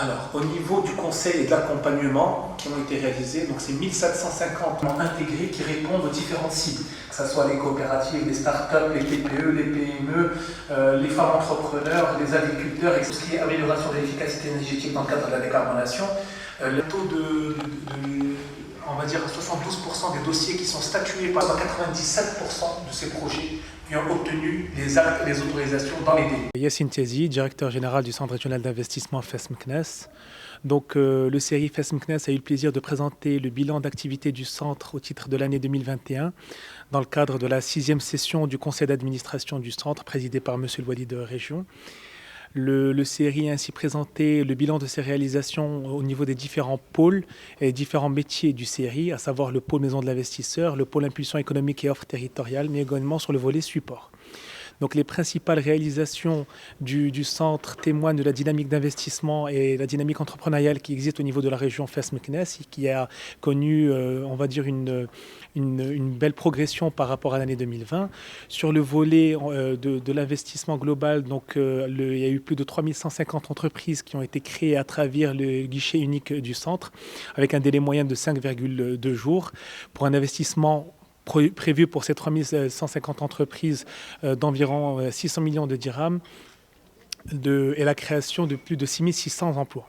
Alors, au niveau du conseil et de l'accompagnement qui ont été réalisés, donc c'est 1750 intégrés qui répondent aux différentes cibles, que ce soit les coopératives, les start-up, les TPE, les PME, les femmes entrepreneurs, les agriculteurs, et tout ce qui est amélioration de l'efficacité énergétique dans le cadre de la décarbonation. Le taux on va dire 72% des dossiers qui sont statués par 97% de ces projets qui ont obtenu les actes et les autorisations dans les délais. Yassine Tiazi, directeur général du Centre régional d'investissement FES-MCNES. Donc, le CRI FES-MCNES a eu le plaisir de présenter le bilan d'activité du centre au titre de l'année 2021 dans le cadre de la 6e session du conseil d'administration du centre présidé par M. le Wali de Région. Le CRI a ainsi présenté le bilan de ses réalisations au niveau des différents pôles et différents métiers du CRI, à savoir le pôle maison de l'investisseur, le pôle impulsion économique et offre territoriale, mais également sur le volet support. Donc les principales réalisations du centre témoignent de la dynamique d'investissement et la dynamique entrepreneuriale qui existe au niveau de la région FES-MCNES et qui a connu, on va dire, une belle progression par rapport à l'année 2020. Sur le volet de l'investissement global, donc, il y a eu plus de 3150 entreprises qui ont été créées à travers le guichet unique du centre, avec un délai moyen de 5,2 jours pour un investissement prévu pour ces 3150 entreprises d'environ 600 millions de dirhams et la création de plus de 6600 emplois.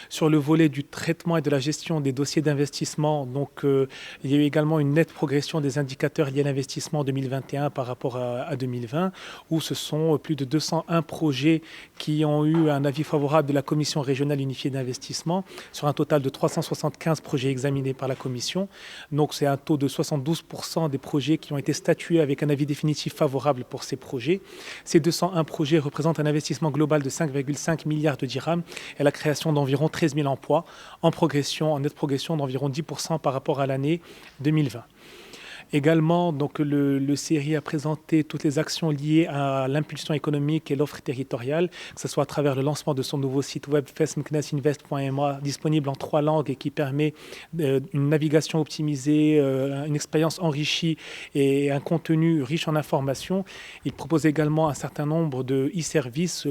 Sur le volet du traitement et de la gestion des dossiers d'investissement, donc, il y a eu également une nette progression des indicateurs liés à l'investissement en 2021 par rapport à 2020, où ce sont plus de 201 projets qui ont eu un avis favorable de la Commission régionale unifiée d'investissement, sur un total de 375 projets examinés par la Commission. Donc c'est un taux de 72% des projets qui ont été statués avec un avis définitif favorable pour ces projets. Ces 201 projets représentent un investissement global de 5,5 milliards de dirhams et la création d'environ 13 000 emplois en nette progression d'environ 10% par rapport à l'année 2020. Également, donc, le CRI a présenté toutes les actions liées à l'impulsion économique et l'offre territoriale, que ce soit à travers le lancement de son nouveau site web fesmknesinvest.ma, disponible en 3 langues et qui permet une navigation optimisée, une expérience enrichie et un contenu riche en informations. Il propose également un certain nombre de e-services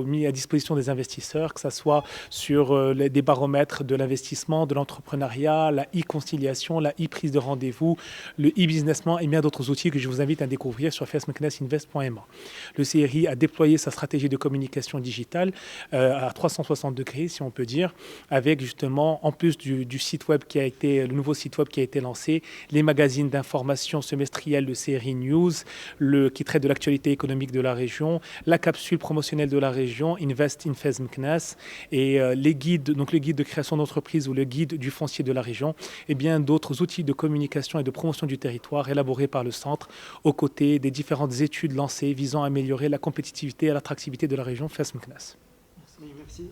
mis à disposition des investisseurs, que ce soit sur des baromètres de l'investissement, de l'entrepreneuriat, la e-conciliation, la e-prise de rendez-vous, le e-businessment et bien d'autres outils que je vous invite à découvrir sur fesmknesinvest.ma. Le CRI a déployé sa stratégie de communication digitale à 360 degrés, si on peut dire, avec justement, en plus du site web le nouveau site web qui a été lancé, les magazines d'information semestriels, le CRI News, qui traite de l'actualité économique de la région, la capsule promotionnelle de la région, Invest in FES-MCNES, et les guides, donc le guide de création d'entreprise ou le guide du foncier de la région, et bien d'autres outils de communication et de promotion du territoire élaborés par le centre aux côtés des différentes études lancées visant à améliorer la compétitivité et l'attractivité de la région FES-MCNES. Merci.